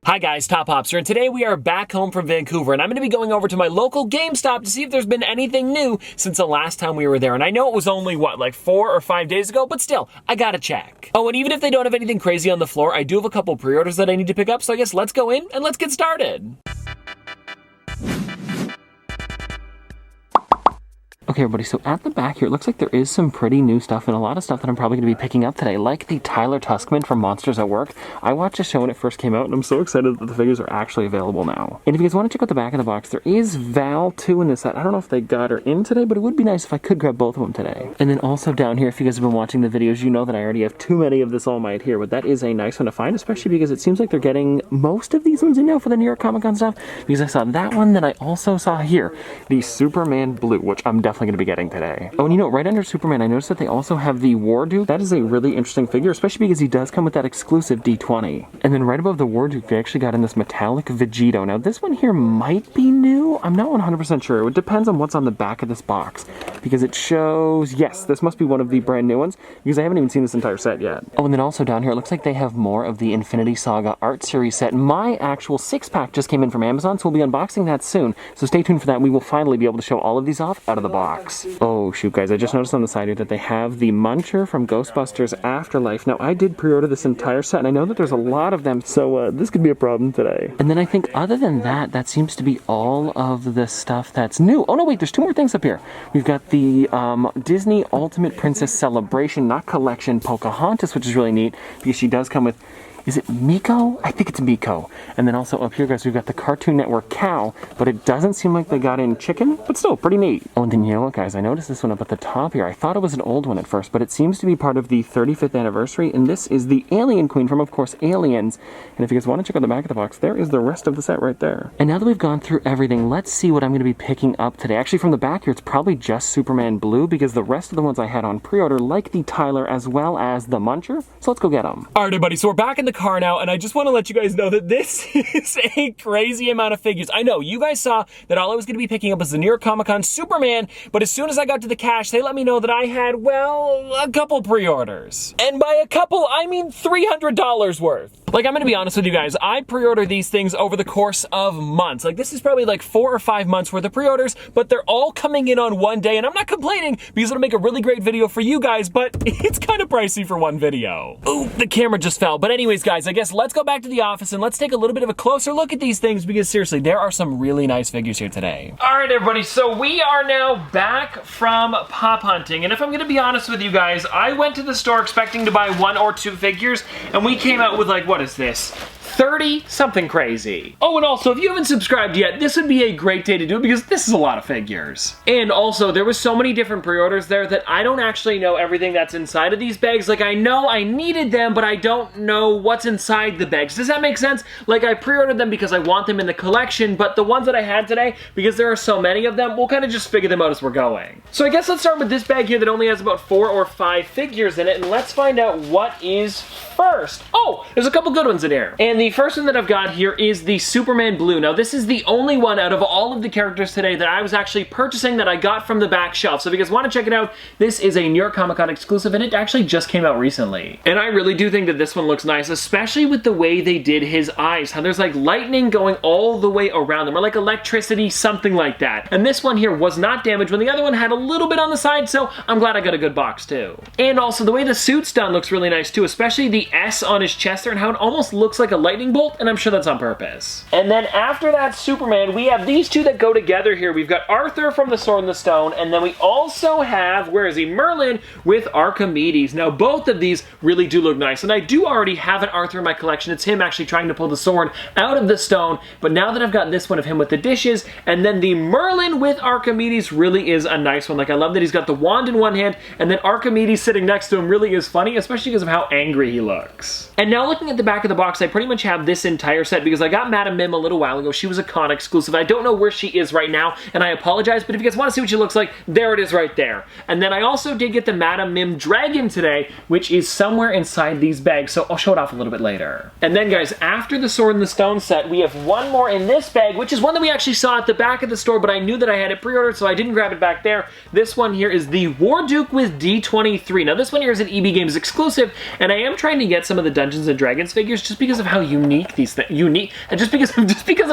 Hi guys, Top Hopster, and today we are back home from Vancouver, and I'm going to be going over to my local GameStop to see if there's been anything new since the last time we were there. And I know it was only, like 4 or 5 days ago, but still, I gotta check. Oh, and even if they don't have anything crazy on the floor, I do have a couple pre-orders that I need to pick up, so I guess let's go in and let's get started. Okay, everybody, so at the back here, it looks like there is some pretty new stuff and a lot of stuff that I'm probably going to be picking up today, like the Tyler Tuskman from Monsters at Work. I watched the show when it first came out, and I'm so excited that the figures are actually available now. And if you guys want to check out the back of the box, there is Val 2 in this set. I don't know if they got her in today, but it would be nice if I could grab both of them today. And then also down here, if you guys have been watching the videos, you know that I already have too many of this All Might here, but that is a nice one to find, especially because it seems like they're getting most of these ones in now for the New York Comic Con stuff, because I saw that one that I also saw here, the Superman Blue, which I'm definitely going to be getting today. Oh, and you know, right under Superman, I noticed that they also have the War Duke. That is a really interesting figure, especially because he does come with that exclusive D20. And then right above the War Duke, they actually got in this metallic Vegito. Now, this one here might be new. I'm not 100% sure. It depends on what's on the back of this box, because it shows, yes, this must be one of the brand new ones, because I haven't even seen this entire set yet. Oh, and then also down here, it looks like they have more of the Infinity Saga art series set. My actual 6-pack just came in from Amazon, so we'll be unboxing that soon. So stay tuned for that. We will finally be able to show all of these off out of the box. Oh, shoot, guys, I just noticed on the side here that they have the Muncher from Ghostbusters Afterlife. Now, I did pre-order this entire set, and I know that there's a lot of them, so this could be a problem today. And then I think other than that, that seems to be all of the stuff that's new. Oh, no, wait, there's 2 more things up here. We've got the Disney Ultimate Princess Celebration, not Collection, Pocahontas, which is really neat, because she does come with, is it Miko? I think it's Miko. And then also up here, guys, we've got the Cartoon Network cow, but it doesn't seem like they got in chicken, but still pretty neat. Oh, and then you know what, guys, I noticed this one up at the top here. I thought it was an old one at first, but it seems to be part of the 35th anniversary, and this is the Alien Queen from, of course, Aliens. And if you guys want to check out the back of the box, there is the rest of the set right there. And now that we've gone through everything, let's see what I'm going to be picking up today. Actually, from the back here, it's probably just Superman Blue, because the rest of the ones I had on pre-order, like the Tyler as well as the Muncher, so let's go get them. All right, everybody, so we're back in the car now, and I just want to let you guys know that this is a crazy amount of figures. I know, you guys saw that all I was going to be picking up was the New York Comic Con Superman, but as soon as I got to the cash, they let me know that I had, well, a couple pre-orders. And by a couple, I mean $300 worth. Like, I'm going to be honest with you guys, I pre-order these things over the course of months. Like, this is probably like 4 or 5 months worth of pre-orders, but they're all coming in on one day, and I'm not complaining because it'll make a really great video for you guys, but it's kind of pricey for one video. Ooh, the camera just fell. But anyways, guys, I guess let's go back to the office and let's take a little bit of a closer look at these things, because seriously, there are some really nice figures here today. All right, everybody, so we are now back from pop hunting, and if I'm going to be honest with you guys, I went to the store expecting to buy 1 or 2 figures, and we came out with, like, what is this? 30 something crazy. Oh, and also, if you haven't subscribed yet, this would be a great day to do it, because this is a lot of figures. And also, there was so many different pre-orders there that I don't actually know everything that's inside of these bags. Like, I know I needed them, but I don't know what's inside the bags. Does that make sense? Like, I pre-ordered them because I want them in the collection, but the ones that I had today, because there are so many of them, we'll kind of just figure them out as we're going. So I guess let's start with this bag here that only has about 4 or 5 figures in it, and let's find out what is first. Oh, there's a couple good ones in here. And the first one that I've got here is the Superman Blue. Now, this is the only one out of all of the characters today that I was actually purchasing that I got from the back shelf. So if you guys want to check it out, this is a New York Comic Con exclusive, and it actually just came out recently. And I really do think that this one looks nice, especially with the way they did his eyes. How there's like lightning going all the way around them, or like electricity, something like that. And this one here was not damaged when the other one had a little bit on the side, so I'm glad I got a good box too. And also, the way the suit's done looks really nice too, especially the S on his chest there and how it almost looks like a lightning bolt, and I'm sure that's on purpose. And then after that Superman, we have these two that go together here. We've got Arthur from the Sword and the Stone, and then we also have, where is he, Merlin with Archimedes. Now, both of these really do look nice, and I do already have an Arthur in my collection. It's him actually trying to pull the sword out of the stone, but now that I've got this one of him with the dishes, and then the Merlin with Archimedes really is a nice one. Like, I love that he's got the wand in one hand, and then Archimedes sitting next to him really is funny, especially because of how angry he looks. And now looking at the back of the box, I pretty much have this entire set because I got Madame Mim a little while ago. She was a con exclusive. I don't know where she is right now, and I apologize, but if you guys want to see what she looks like, there it is right there. And then I also did get the Madame Mim Dragon today, which is somewhere inside these bags, so I'll show it off a little bit later. And then, guys, after the Sword and the Stone set, we have one more in this bag, which is one that we actually saw at the back of the store, but I knew that I had it pre-ordered, so I didn't grab it back there. This one here is the War Duke with D23. Now, this one here is an EB Games exclusive, and I am trying to get some of the Dungeons & Dragons figures just because of how unique unique these things, and just because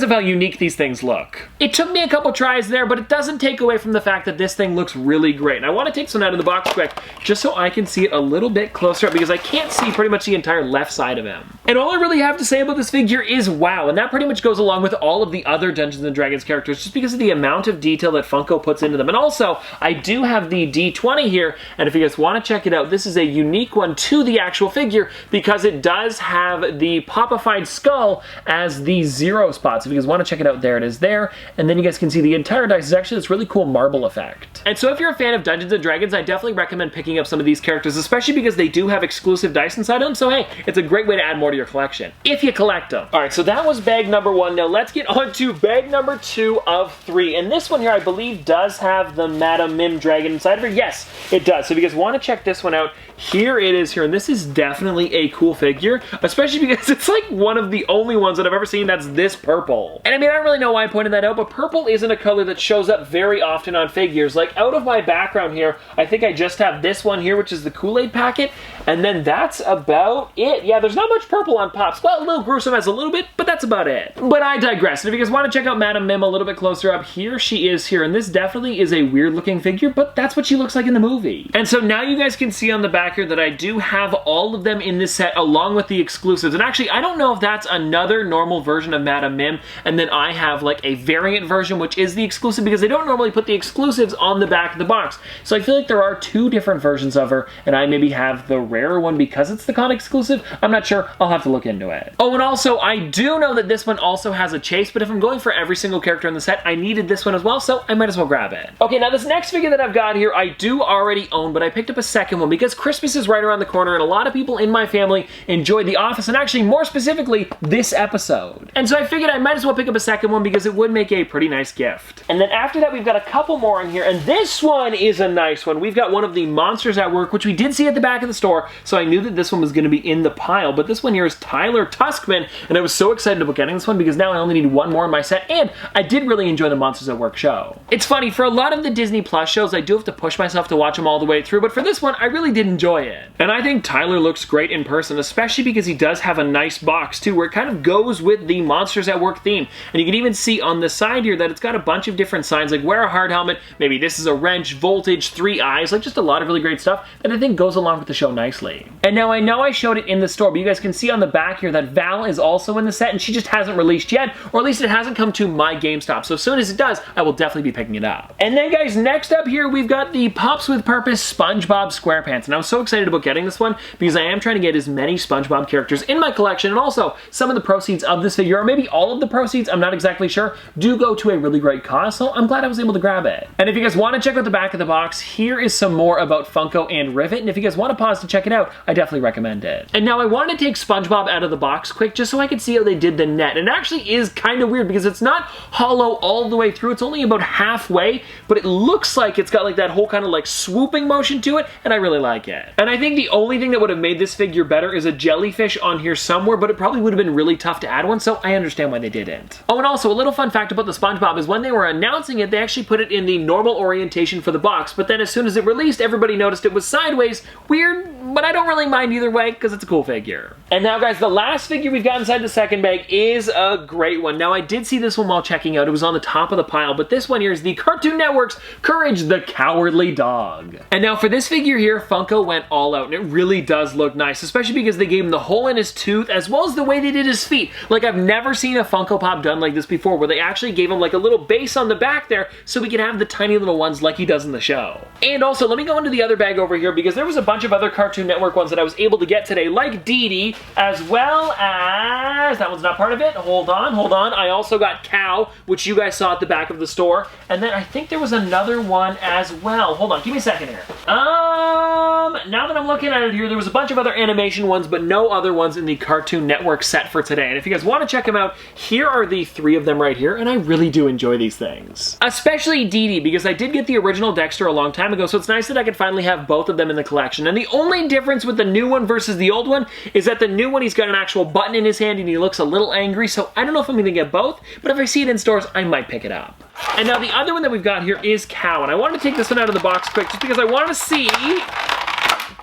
of how unique these things look. It took me a couple tries there, but it doesn't take away from the fact that this thing looks really great. And I want to take this one out of the box quick, just so I can see it a little bit closer up, because I can't see pretty much the entire left side of him. And all I really have to say about this figure is wow, and that pretty much goes along with all of the other Dungeons & Dragons characters, just because of the amount of detail that Funko puts into them. And also, I do have the D20 here, and if you guys want to check it out, this is a unique one to the actual figure, because it does have the popified skull as the 0 spot. So if you guys want to check it out, there it is there. And then you guys can see the entire dice is actually this really cool marble effect. And so if you're a fan of Dungeons & Dragons, I definitely recommend picking up some of these characters, especially because they do have exclusive dice inside of them. So hey, it's a great way to add more to your collection, if you collect them. All right, so that was bag number 1. Now let's get on to bag number 2 of 3. And this one here, I believe, does have the Madame Mim dragon inside of her. Yes, it does. So if you guys want to check this one out, here it is here. And this is definitely a cool figure, especially because it's like one of the only ones that I've ever seen that's this purple. And I mean, I don't really know why I pointed that out, but purple isn't a color that shows up very often on figures. Like, out of my background here, I think I just have this one here, which is the Kool-Aid packet, and then that's about it. Yeah, there's not much purple on Pops. Well, a little gruesome has a little bit, but that's about it. But I digress. And if you guys want to check out Madame Mim a little bit closer up, here she is here, and this definitely is a weird looking figure, but that's what she looks like in the movie. And so now you guys can see on the back here that I do have all of them in this set along with the exclusives. And actually, I don't know if that's another normal version of Madame Mim, and then I have like a variant version, which is the exclusive, because they don't normally put the exclusives on the back of the box. So I feel like there are 2 different versions of her, and I maybe have the rarer one because it's the con exclusive. I'm not sure. I'll have to look into it. Oh, and also, I do know that this one also has a chase, but if I'm going for every single character in the set, I needed this one as well, so I might as well grab it. Okay, now this next figure that I've got here, I do already own, but I picked up a second one because Christmas is right around the corner, and a lot of people in my family enjoyed The Office, and actually, more specifically, this episode. And so I figured I might as well pick up a second one because it would make a pretty nice gift. And then after that, we've got a couple more in here, and this one is a nice one. We've got one of the Monsters at Work, which we did see at the back of the store, so I knew that this one was going to be in the pile, but this one here is Tyler Tuskman, and I was so excited about getting this one because now I only need one more in my set, and I did really enjoy the Monsters at Work show. It's funny, for a lot of the Disney Plus shows, I do have to push myself to watch them all the way through, but for this one, I really did enjoy it. And I think Tyler looks great in person, especially because he does have a nice box too, where it kind of goes with the Monsters at Work theme. And you can even see on the side here that it's got a bunch of different signs, like wear a hard helmet, maybe this is a wrench, voltage, 3 eyes, like just a lot of really great stuff that I think goes along with the show nicely. And now I know I showed it in the store, but you guys can see on the back here that Val is also in the set, and she just hasn't released yet, or at least it hasn't come to my GameStop. So as soon as it does, I will definitely be picking it up. And then guys, next up here, we've got the Pops with Purpose SpongeBob SquarePants. And I was so excited about getting this one because I am trying to get as many SpongeBob characters in my collection, and also some of the proceeds of this figure, or maybe all of the proceeds, I'm not exactly sure, do go to a really great cause, so I'm glad I was able to grab it. And if you guys want to check out the back of the box, here is some more about Funko and Rivet, and if you guys want to pause to check it out, I definitely recommend it. And now I wanted to take SpongeBob out of the box quick just so I could see how they did the net. And it actually is kind of weird because it's not hollow all the way through, it's only about halfway, but it looks like it's got like that whole kind of like swooping motion to it, and I really like it. And I think the only thing that would have made this figure better is a jellyfish on here somewhere, but it probably would have been really tough to add one, so I understand why they didn't. Oh, and also a little fun fact about the SpongeBob is when they were announcing it, they actually put it in the normal orientation for the box, but then as soon as it released, everybody noticed it was sideways. Weird, but I don't really mind either way because it's a cool figure. And now guys, the last figure we've got inside the second bag is a great one. Now I did see this one while checking out. It was on the top of the pile, but this one here is the Cartoon Network's Courage the Cowardly Dog. And now for this figure here, Funko went all out, and it really does look nice, especially because they gave him the hole in his tooth as well as the way they did his feet. Like, I've never seen a Funko Pop done like this before, where they actually gave him like a little base on the back there so we could have the tiny little ones like he does in the show. And also, let me go into the other bag over here because there was a bunch of other Cartoon Network ones that I was able to get today, like Dee Dee, as well as, that one's not part of it, hold on. I also got Cow, which you guys saw at the back of the store, and then I think there was another one as well. Hold on, give me a second here. Now that I'm looking at it here, there was a bunch of other animation ones, but no other ones in the Cartoon Network set for today. And if you guys want to check them out, here are the 3 of them right here, and I really do enjoy these things. Especially Dee Dee, because I did get the original Dexter a long time ago, so it's nice that I could finally have both of them in the collection. And the only difference with the new one versus the old one is that the new one, he's got an actual button in his hand and he looks a little angry, so I don't know if I'm going to get both, but if I see it in stores, I might pick it up. And now the other one that we've got here is Cow, and I wanted to take this one out of the box quick just because I wanted to see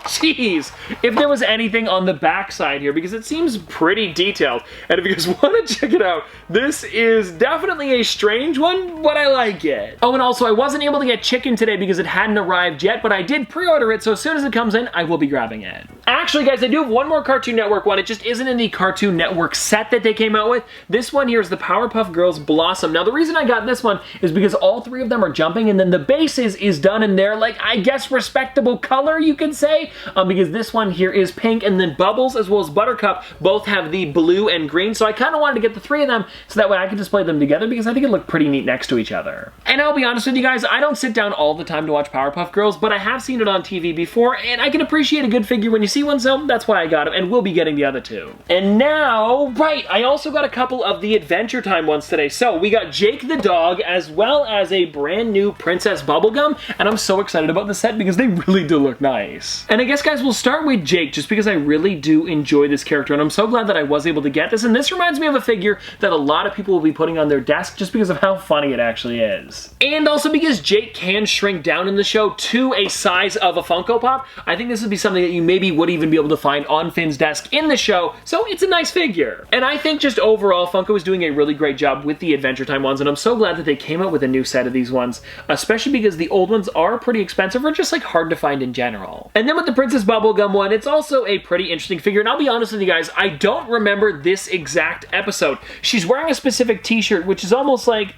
Jeez, if there was anything on the back side here, because it seems pretty detailed. And if you guys want to check it out, this is definitely a strange one, but I like it. Oh, and also I wasn't able to get chicken today because it hadn't arrived yet, but I did pre-order it, so as soon as it comes in, I will be grabbing it. Actually, guys, I do have one more Cartoon Network one. It just isn't in the Cartoon Network set that they came out with. This one here is the Powerpuff Girls Blossom. Now, the reason I got this one is because all three of them are jumping, and then the base is done in their, like, I guess respectable color, you could say. Because this one here is pink, and then Bubbles as well as Buttercup both have the blue and green, so I kind of wanted to get the three of them so that way I could display them together because I think it looked pretty neat next to each other. And I'll be honest with you guys, I don't sit down all the time to watch Powerpuff Girls, but I have seen it on TV before, and I can appreciate a good figure when you see one, so that's why I got them, and we'll be getting the other two. And now, right, I also got a couple of the Adventure Time ones today. So we got Jake the dog as well as a brand new Princess Bubblegum, and I'm so excited about the set because they really do look nice. And I guess, guys, we'll start with Jake just because I really do enjoy this character, and I'm so glad that I was able to get this. And this reminds me of a figure that a lot of people will be putting on their desk just because of how funny it actually is. And also because Jake can shrink down in the show to a size of a Funko Pop, I think this would be something that you maybe would even be able to find on Finn's desk in the show, so it's a nice figure. And I think just overall, Funko is doing a really great job with the Adventure Time ones, and I'm so glad that they came out with a new set of these ones, especially because the old ones are pretty expensive or just like hard to find in general. And then with the Princess Bubblegum one, it's also a pretty interesting figure, and I'll be honest with you guys, I don't remember this exact episode. She's wearing a specific t-shirt, which is almost like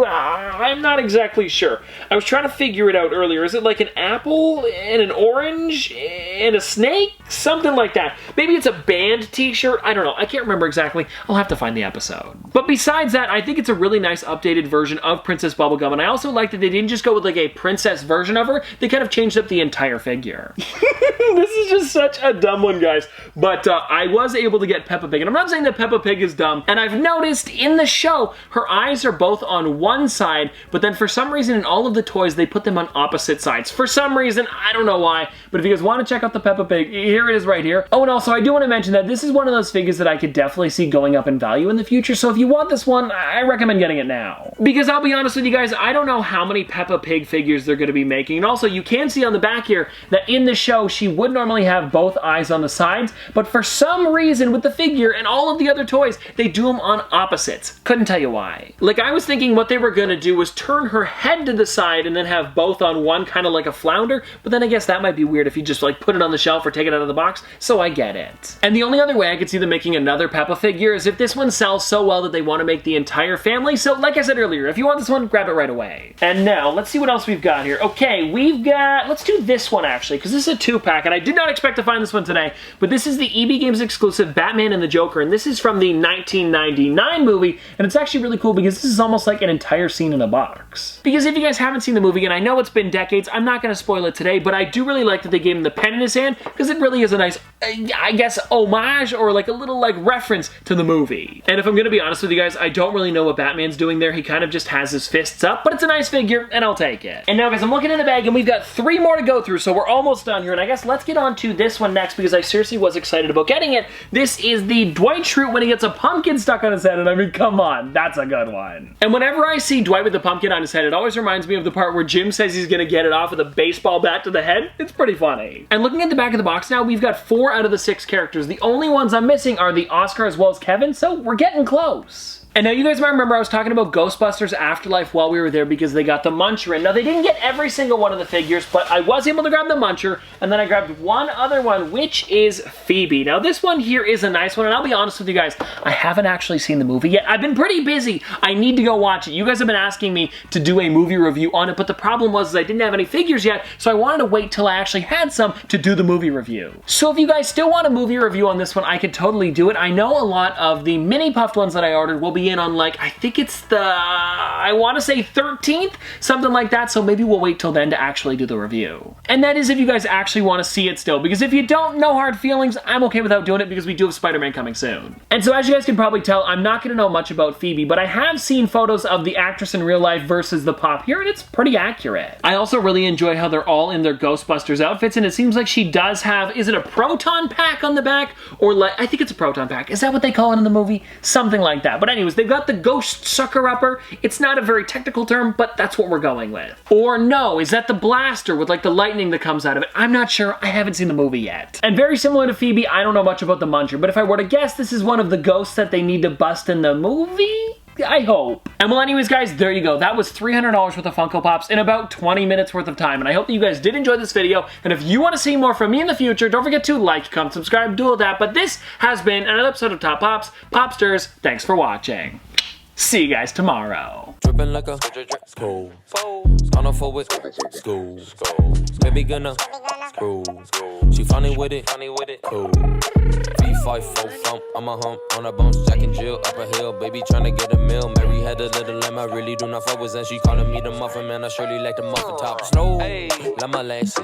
I'm not exactly sure. I was trying to figure it out earlier. Is it like an apple and an orange and a snake? Something like that. Maybe it's a band t-shirt. I don't know. I can't remember exactly. I'll have to find the episode. But besides that, I think it's a really nice updated version of Princess Bubblegum, and I also like that they didn't just go with like a princess version of her. They kind of changed up the entire figure. This is just such a dumb one, guys. But I was able to get Peppa Pig, and I'm not saying that Peppa Pig is dumb. And I've noticed in the show, her eyes are both on one side, but then for some reason in all of the toys, they put them on opposite sides. For some reason, I don't know why, but if you guys want to check out the Peppa Pig, here it is right here. Oh, and also I do want to mention that this is one of those figures that I could definitely see going up in value in the future, so if you want this one, I recommend getting it now. Because I'll be honest with you guys, I don't know how many Peppa Pig figures they're going to be making, and also you can see on the back here that in the show, she would normally have both eyes on the sides, but for some reason with the figure and all of the other toys, they do them on opposites. Couldn't tell you why. Like, I was thinking what they were going to do was turn her head to the side and then have both on one, kind of like a flounder, but then I guess that might be weird if you just like put it on the shelf or take it out of the box, so I get it. And the only other way I could see them making another Peppa figure is if this one sells so well that they want to make the entire family, so like I said earlier, if you want this one, grab it right away. And now, let's see what else we've got here. Okay, we've got, let's do this one actually, because this is a 2-pack, and I did not expect to find this one today, but this is the EB Games exclusive Batman and the Joker, and this is from the 1999 movie, and it's actually really cool because this is almost like an entire scene in a box. Because if you guys haven't seen the movie, and I know it's been decades, I'm not going to spoil it today, but I do really like that they gave him the pen in his hand, because it really is a nice, I guess, homage, or like a little like reference to the movie. And if I'm going to be honest with you guys, I don't really know what Batman's doing there. He kind of just has his fists up, but it's a nice figure, and I'll take it. And now guys, I'm looking in the bag, and we've got 3 more to go through, so we're almost done here, and I guess let's get on to this one next, because I seriously was excited about getting it. This is the Dwight Schrute when he gets a pumpkin stuck on his head, and I mean, come on, that's a good one. And whenever I see Dwight with the pumpkin on his head, it always reminds me of the part where Jim says he's gonna get it off with a baseball bat to the head. It's pretty funny. And looking at the back of the box now, we've got 4 out of the 6 characters. The only ones I'm missing are the Oscar as well as Kevin, so we're getting close. And now you guys might remember I was talking about Ghostbusters Afterlife while we were there because they got the Muncher in. Now they didn't get every single one of the figures, but I was able to grab the Muncher, and then I grabbed one other one, which is Phoebe. Now this one here is a nice one, and I'll be honest with you guys, I haven't actually seen the movie yet. I've been pretty busy. I need to go watch it. You guys have been asking me to do a movie review on it, but the problem was I didn't have any figures yet, so I wanted to wait till I actually had some to do the movie review. So if you guys still want a movie review on this one, I could totally do it. I know a lot of the mini puffed ones that I ordered will be in on like, I think it's the, I want to say 13th, something like that, so maybe we'll wait till then to actually do the review. And that is if you guys actually want to see it still, because if you don't, no hard feelings, I'm okay without doing it because we do have Spider-Man coming soon. And so as you guys can probably tell, I'm not going to know much about Phoebe, but I have seen photos of the actress in real life versus the pop here, and it's pretty accurate. I also really enjoy how they're all in their Ghostbusters outfits, and it seems like she does have, is it a proton pack on the back? Or like, I think it's a proton pack. Is that what they call it in the movie? Something like that. But anyways, news. They've got the ghost sucker-upper. It's not a very technical term, but that's what we're going with. Or no, is that the blaster with like the lightning that comes out of it? I'm not sure. I haven't seen the movie yet. And very similar to Phoebe, I don't know much about the Muncher, but if I were to guess, this is one of the ghosts that they need to bust in the movie? I hope. And well, anyways, guys, there you go. That was $300 worth of Funko Pops in about 20 minutes worth of time. And I hope that you guys did enjoy this video. And if you want to see more from me in the future, don't forget to like, comment, subscribe, do all that. But this has been another episode of Top Pops. Popsters, thanks for watching. See you guys tomorrow. Dripping like a school. On a forward school. Baby gonna school. She funny with it. Cool. V5 full thump. I'm a hump on a bounce. Jack and Jill up a hill. Baby tryna get a meal. Mary had a little lamb. I really do not fuck with. And she calling me the muffin man. I surely like the muffin top. Snow. Like my lashes.